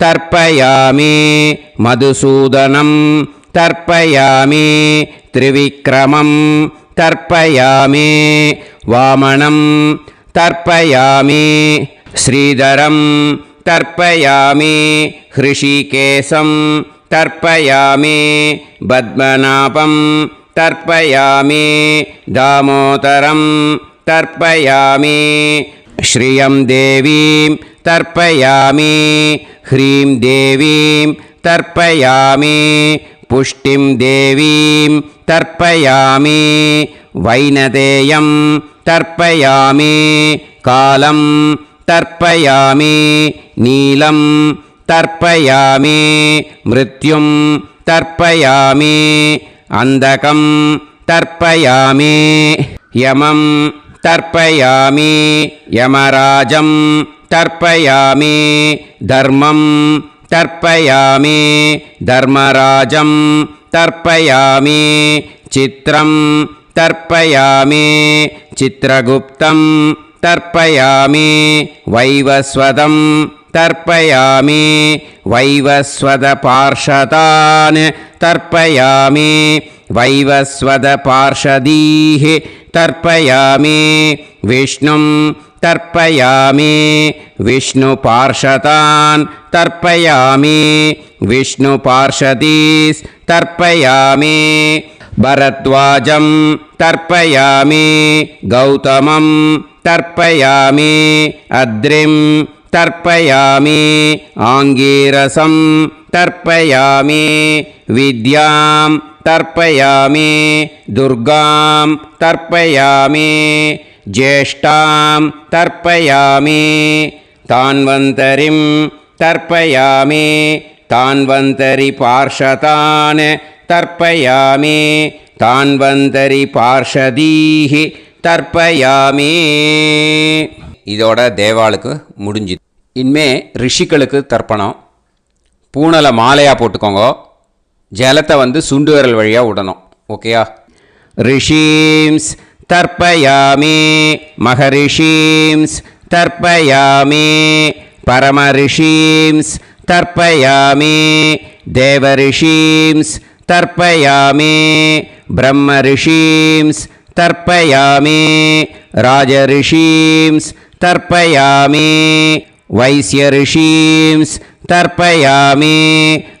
Speaker 2: तर्पयामि मधुसूदनं तर्पयामि त्रिविक्रमं तर्पयामि वामनं तर्पयामि श्रीधरं तर्पयामि हृषिकेशं तर्पयामि पद्मनाभं तर्पयामि दामोदरं तर्पयामि श्रियं देवीं तर्पयामि ह्रीं देवीं तर्पयामि पुष्टिं देवीं तर्पयामि वैनतेयं तर्पयामि कालं तर्पयामि नीलं तर्पयामि मृत्युं तर्पयामि अन्धकं तर्पयामि यमं तर्पयामि यमराजं तर्पयामि धर्मं तर्पयामि धर्मराजं तर्पयामि चित्रं तर्पयामि चित्रगुप्तं तर्पयामि वैवस्वतं तर्पयामि वैवस्वतपार्षदान् तर्पयामि वैवस्वतपार्षदीः तर्पयामि विष्णुं तर्पयामि विष्णुपार्षदान् तर्पयामि विष्णुपार्षदीस् तर्पयामि भरद्वाजं तर्पयामि गौतमं तर्पयामि अद्रिं तर्पयामि आङ्गीरसं तर्पयामि विद्यां तर्पयामि दुर्गां तर्पयामि ज्येष्ठां तर्पयामि तान्वन्तरिं तर्पयामि तान्वन्तरिपार्षदान् तर्पयामि तान्वन्तरिपार्षदीः தர்ப்பயாமி. இதோட தேவாளுக்கு முடிஞ்சுது. இனிமே ரிஷிகளுக்கு தர்ப்பணம். பூனலை மாலையாக போட்டுக்கோங்க. ஜலத்தை சுண்டு விரல் வழியாக விடணும். ஓகேயா? ரிஷீம்ஸ் தர்ப்பயாமி, மகரிஷீம்ஸ் தர்ப்பயாமி, பரமரிஷீம்ஸ் தர்ப்பயாமி, தேவரிஷீம்ஸ் தர்ப்பயாமி, பிரம்மரிஷீம்ஸ் तर्पयामि, राजऋषींस् तर्पयामि, वैश्यऋषींस् तर्पयामि,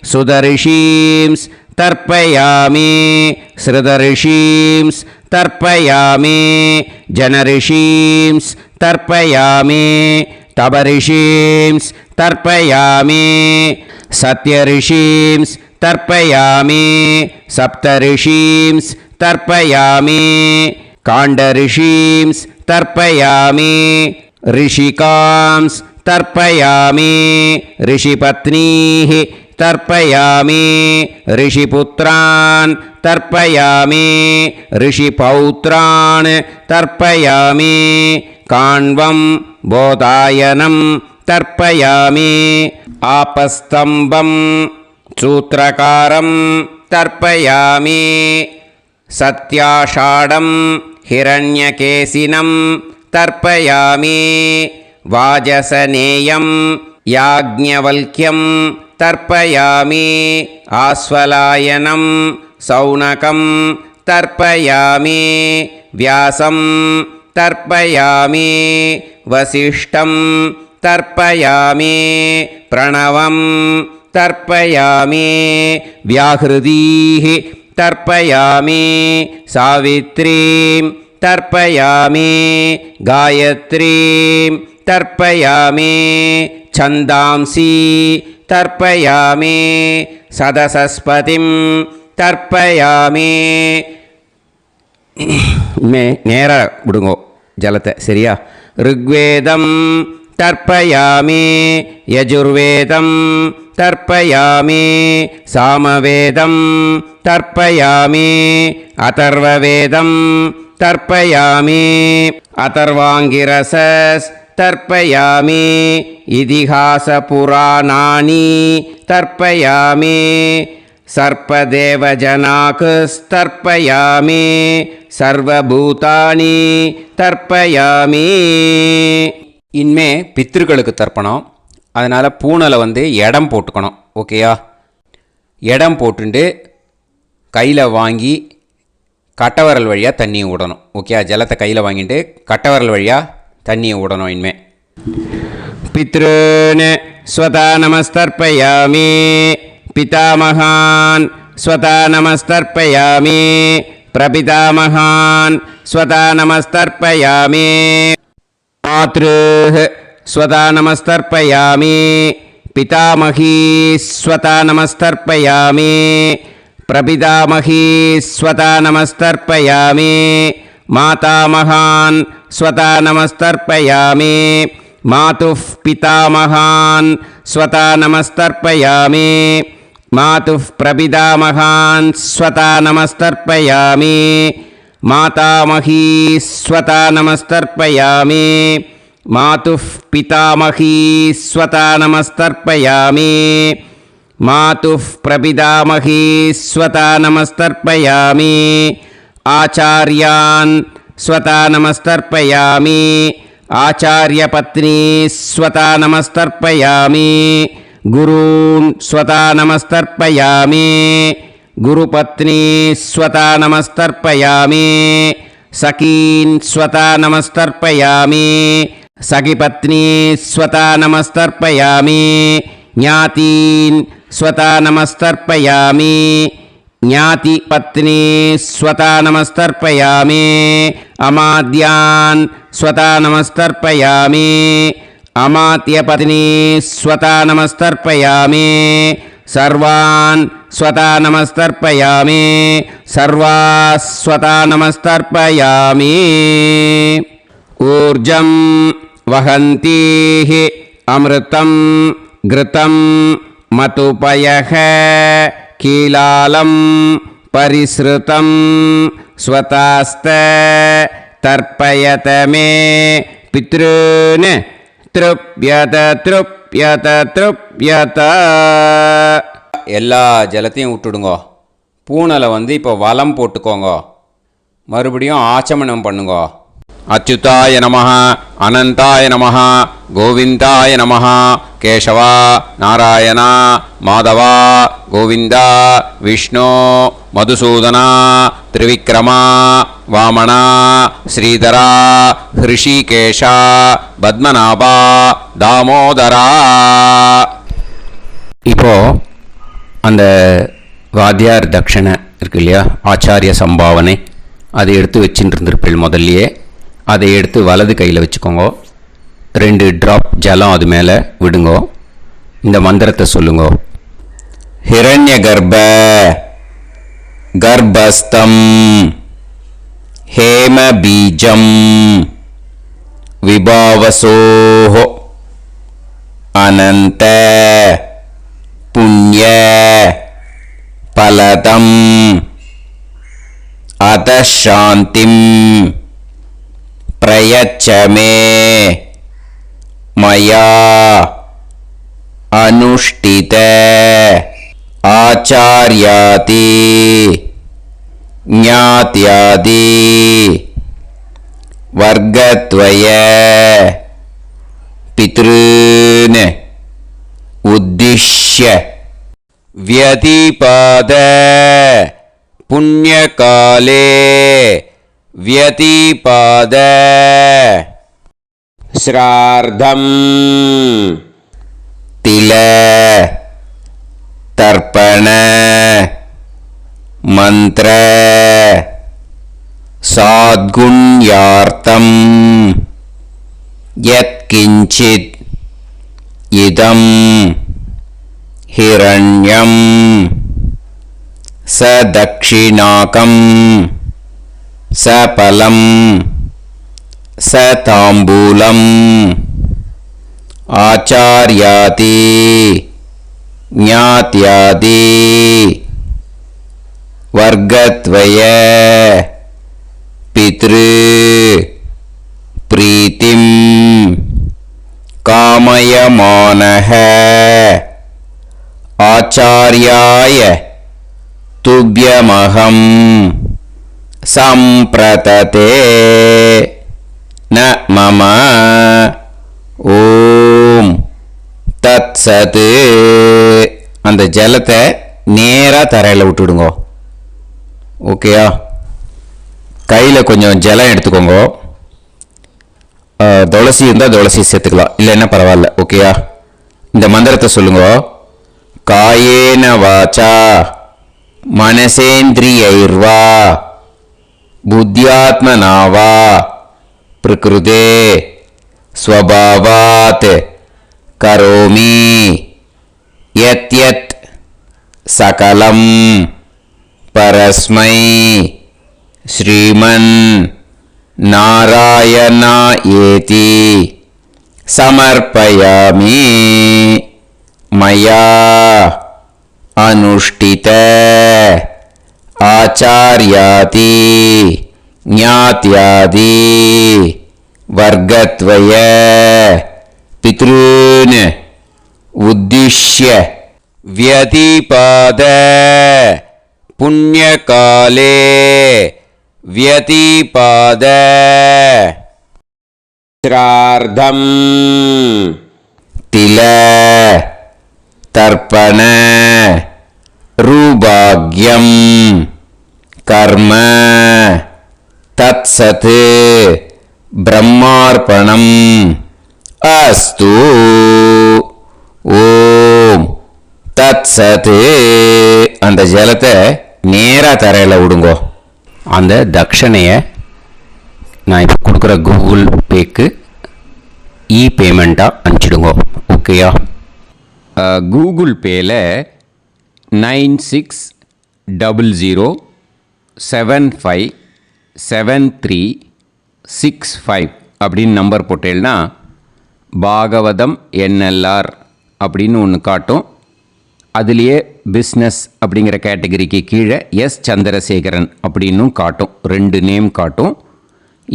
Speaker 2: सुदऋषींस् तर्पयामि, श्रुतऋषींस् तर्पयामि, जनऋषींस् तर्पयामि, तपऋषींस् तर्पयामि, सत्यऋषींस् तर्पयामि, सप्तऋषींस् तर्पयामि, काण्डऋषींस् तर्पयामि, ऋषिकांस् तर्पयामि, ऋषिपत्नीः तर्पयामि ऋषिपुत्रान् तर्पयामि ऋषिपौत्रान् तर्पयामि काण्वं बोधायनं तर्पयामि आपस्तम्भं सूत्रकारं तर्पयामि सत्याषाढं हिरण्यकेशिनं तर्पयामि वाजसनेयं याज्ञवल्क्यं तर्पयामि आस्वलायनं सौनकं तर्पयामि व्यासं तर्पयामि वसिष्ठं तर्पयामि प्रणवं तर्पयामि व्याहृतीः तर्पयामि सावित्रीं तर्पयामि गायत्रीं तर्पयामि छन्दांसि तर्पयामि सदसस्पतिं तर्पयामि நேராக விடுங்கோ ஜலத்தை சரியா ऋग्वेदं तर्पयामि यजुर्वेदं तर्पयामि सामवेदं तर्पयामि अथर्ववेदं तर्पयामि अथर्वाङ्गिरसस् तर्पयामि इतिहासपुराणानि तर्पयामि सर्पदेवजनाकस्तर्पयामि सर्वभूतानि तर्पयामि
Speaker 1: இனிமே பித்திருக்களுக்கு தர்ப்பணம். அதனால் பூனலை வந்து இடம் போட்டுக்கணும். ஓகேயா? இடம் போட்டுண்டு கையில் வாங்கி கட்டவரல் வழியாக தண்ணியை விடணும். ஓகே? ஜலத்தை கையில் வாங்கிட்டு கட்டவரல் வழியாக தண்ணியை விடணும். இனிமே
Speaker 2: पितॄन् स्वता नमस्तर्पयामि पितामहान् स्वता नमस्तर्पयामि प्रपितामहान् स्वता नमस्तर्पयामि मातृः स्वता नमस्तर्पयामि पितामही स्वता नमस्तर्पयामि प्रपितामही स्वता नमस्तर्पयामि मातामहान् स्वता नमस्तर्पयामि मातुः पितामहान् स्वता नमस्तर्पयामि मातुः प्रपितामहान् स्वता नमस्तर्पयामि मातामही स्वता नमस्तर्पयामि मातुः पितामही स्वता नमस्तर्पयामि मातुः प्रपितामही स्वता नमस्तर्पयामि आचार्यान् स्वता नमस्तर्पयामि आचार्यपत्नी स्वता नमस्तर्पयामि गुरून् स्वता नमस्तर्पयामि गुरुपत्नी स्वता नमस्तर्पयामि सखीन् स्वता नमस्तर्पयामि सखिपत्नी स्वता नमस्तर्पयामि ज्ञातीन् स्वता नमस्तर्पयामि ज्ञातिपत्नी स्वता नमस्तर्पयामि अमाद्यान् स्वता नमस्तर्पयामि अमात्यपत्नी स्वता नमस्तर्पयामि सर्वान् स्वता नमस्तर्पयामि सर्वाः स्वता नमस्तर्पयामि ऊर्जं वहन्तीः अमृतं घृतं मतुपयः कीलालं परिसृतं स्वतास्त तर्पयत मे पितॄन् तृप्यत तृप्यत तृप्यत
Speaker 1: எல்லா ஜலத்தையும் விட்டுடுங்கோ. பூனலை வந்து இப்போ வலம் போட்டுக்கோங்க. மறுபடியும் ஆச்சமனம் பண்ணுங்கோ. அச்சுதாய நமஹ, அனந்தாய நமஹ, கோவிந்தாய நமஹ, கேசவா, நாராயணா, மாதவா, கோவிந்தா, விஷ்ணு, மதுசூதனா, திரிவிக்ரமா, வாமனா, ஸ்ரீதரா, ஹிருஷிகேஷா, பத்மநாபா, தாமோதரா. இப்போ அந்த வாத்தியார் தட்சணை இருக்கு இல்லையா, ஆச்சாரிய சம்பாவனை, அதை எடுத்து வச்சுட்டு இருந்திருப்பீள் முதல்லையே. அதை எடுத்து வலது கையில் வச்சுக்கோங்க. 2 ட்ராப் ஜலம் அது மேலே விடுங்கோ. இந்த மந்திரத்தை சொல்லுங்கோ. ஹிரண்ய கர்ப்ப கர்ப்பஸ்தம் ஹேம பீஜம் விபாவசோஹோ அனந்த புண்ணிய
Speaker 2: फलदम् अतः शान्तिं प्रयच्छ मे मया अनुष्ठित आचार्यादि ज्ञात्यादि वर्गद्वय पितॄन् उद्दिश्य व्यतिपाद पुण्यकाले व्यतिपाद श्राद्धं तिल तर्पण मंत्र साद्गुण्यार्थं यत्किंचित् इदं हिरण्यं स दक्षिणाकं स फलं स ताम्बूलम् आचार्यादि ज्ञात्यादि वर्गद्वय पितृ प्रीतिं कामयमानः आचार्याय तुभ्यमहं सम्प्रतते न मम ஓம் தத் சத். அந்த ஜலத்தை நேராக தரையில் விட்டுடுங்க. ஓகேயா? கையில் கொஞ்சம் ஜலம் எடுத்துக்கோங்க. துளசி இருந்தால் துளசி சேர்த்துக்கலாம், இல்லைன்னா பரவாயில்ல. ஓகேயா? இந்த மந்திரத்தை சொல்லுங்க. காயேன வாச்சா மனசேந்திரியைர்வா புத்தியாத்மனாவா பிரகிருதே स्वभावात् करोमि यत् यत् सकलं परस्मै श्रीमन् नारायणायेति समर्पयामि मया अनुष्ठित आचार्यादि ज्ञात्यादि वर्गद्वय पितॄन् उद्दिश्य व्यतिपाद पुण्यकाले व्यतिपाद श्राद्धं तिल तर्पण रूभाग्यं कर्म तत्सत् ब्रह्मार्पणम् अस्तु. ஓம் தத் சத். அந்த ஜலத்தை நேராக தரையில் விடுங்கோ. அந்த தட்சணையை நான் இப்போ கொடுக்குற கூகுள் பேக்கு பேமெண்ட்டாக அனுப்பிச்சிடுங்கோ. ஓகேயா? கூகுள் பேயில் 9600757365 அப்படின்னு நம்பர் போட்டேன்னா பாகவதம் என்எல்ஆர் அப்படின்னு ஒன்று காட்டும். அதுலேயே பிஸ்னஸ் அப்படிங்கிற கேட்டகரிக்கு கீழே எஸ் சந்திரசேகரன் அப்படின்னும் காட்டும். 2 நேம் காட்டும்.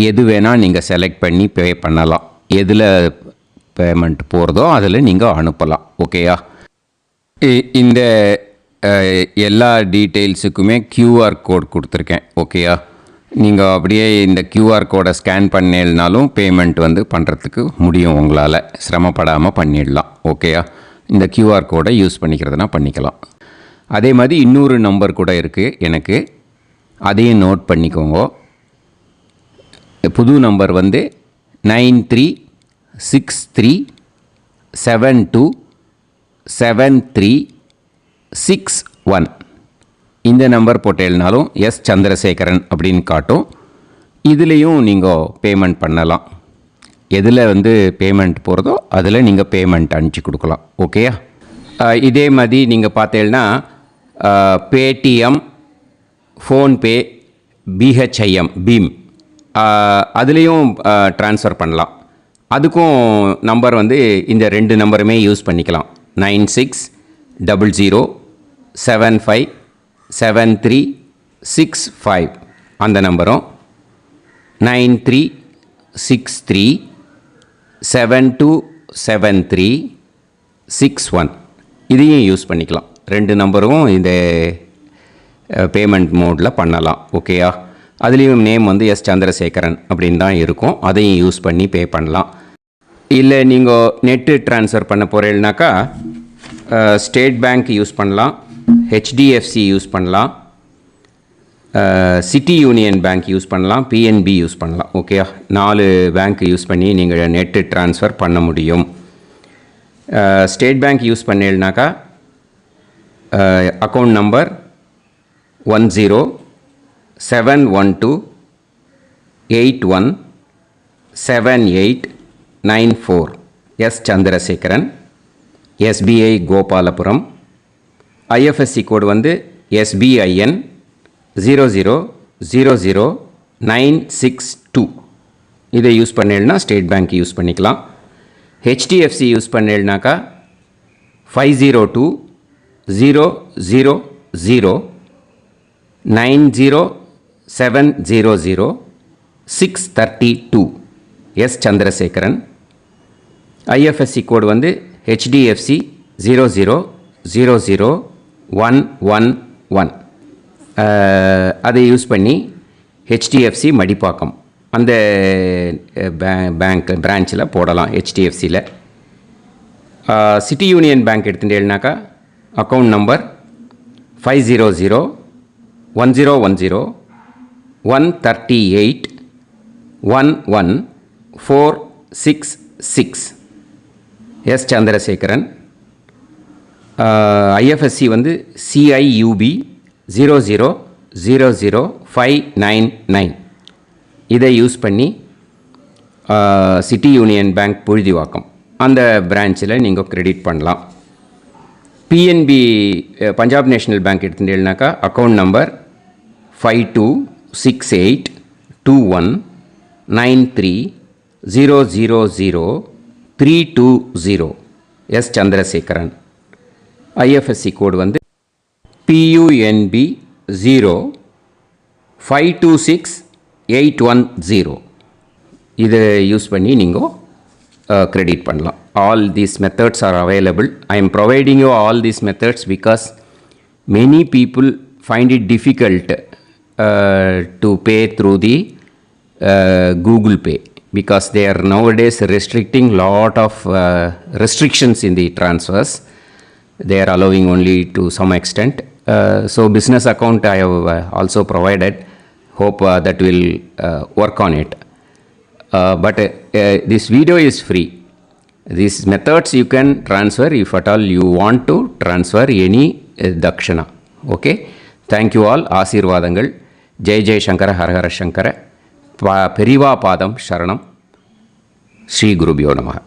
Speaker 2: எது வேணால் நீங்கள் செலக்ட் பண்ணி பே பண்ணலாம். எதில் பேமெண்ட் போகிறதோ அதில் நீங்கள் அனுப்பலாம். ஓகேயா? இந்த எல்லா டீட்டெயில்ஸுக்குமே QR கோட் கொடுத்துருக்கேன். ஓகேயா? நீங்கள் அப்படியே இந்த QR கோடை ஸ்கேன் பண்ணேனாலும் பேமெண்ட் பண்ணுறதுக்கு முடியும். உங்களால் சிரமப்படாமல் பண்ணிடலாம். ஓகேயா? இந்த QR கோடை யூஸ் பண்ணிக்கிறதுனா பண்ணிக்கலாம். அதே மாதிரி இன்னொரு நம்பர் கூட இருக்குது எனக்கு, அதையும் நோட் பண்ணிக்கோங்க. புது நம்பர் 9363727361. இந்த நம்பர் போட்டேனாலும் எஸ் சந்திரசேகரன் அப்படின்னு காட்டும். இதுலேயும் நீங்கள் பேமெண்ட் பண்ணலாம். எதில் பேமெண்ட் போகிறதோ அதில் நீங்கள் பேமெண்ட் அனுப்பிச்சி கொடுக்கலாம். ஓகேயா? இதே மாதிரி நீங்கள் பார்த்தீங்கன்னா பேடிஎம், ஃபோன்பே, பிஹெச்ஐஎம், பீம் அதுலேயும் ட்ரான்ஸ்ஃபர் பண்ணலாம். அதுக்கும் நம்பர் இந்த 2 நம்பருமே யூஸ் பண்ணிக்கலாம். 960075 9365 அந்த நம்பரும் 9363 727361 இதையும் யூஸ் பண்ணிக்கலாம். 2 நம்பரும் இந்த பேமெண்ட் மோடில் பண்ணலாம். ஓகேயா? அதுலேயும் நேம் வந்து எஸ் சந்திரசேகரன் அப்படின்னு தான் இருக்கும். அதையும் யூஸ் பண்ணி பே பண்ணலாம். இல்லை நீங்கள் நெட்டு ட்ரான்ஸ்ஃபர் பண்ண போகிறீங்கனாக்கா ஸ்டேட் பேங்க் யூஸ் பண்ணலாம், ஹெச்டிஎஃப்சி யூஸ் பண்ணலாம், சிட்டி யூனியன் பேங்க் யூஸ் பண்ணலாம், பிஎன்பி யூஸ் பண்ணலாம். ஓகேயா? 4 பேங்க் யூஸ் பண்ணி நீங்கள் நெட்டு ட்ரான்ஸ்ஃபர் பண்ண முடியும். ஸ்டேட் பேங்க் யூஸ் பண்ணீங்கனாக்கா account number 1071281789 S Chandrasekaran, SBI Gopalapuram. IFSC code வந்து SBIN 0000962. இதை யூஸ் பண்ணீங்கன்னா ஸ்டேட் பேங்க் யூஸ் பண்ணிக்கலாம். ஹெச்டிஎஃப்சி யூஸ் பண்ணீங்கனாக்கா 5020090700 எஸ் சந்திரசேகரன். ஐஎஃப்எஸ்சி கோடு வந்து HDFC 0000111. அதை யூஸ் பண்ணி HDFC மடிப்பாக்கம் அந்த பேங்க் பிரான்ச்சில் போடலாம். HDFCயில் சிட்டி யூனியன் பேங்க் எடுத்துட்டேன்னாக்கா account number 50011011481146 S Chandrasekaran. IFSC வந்து CIUB 0000599. இதை யூஸ் பண்ணி சிட்டி யூனியன் பேங்க் புழுதிவாக்கம் அந்த பிரான்ச்சில் நீங்கள் கிரெடிட் பண்ணலாம். பிஎன்பி பஞ்சாப் நேஷ்னல் பேங்க் எடுத்துட்டீங்கன்னாக்கா account number 52682193000320 S Chandrasekaran. IFSC code வந்து PUNB 0526810. இதை யூஸ் பண்ணி நீங்கள் கிரெடிட் பண்ணலாம். All these methods are available. I am providing you all these methods because many people find it difficult to pay through the Google Pay because they are nowadays restricting lot of restrictions in the transfers. They are allowing only to some extent. So business account I have also provided. Hope that will work on it. But this video is free. These methods you can transfer if at all you want to transfer any dakshana. Okay. Thank you all. ஆசீர்வாதங்கள். ஜெய் ஜெய் சங்கர ஹரஹர சங்கர. பெரிவா பாதம் சரணம். ஸ்ரீ குருபியோ நமः.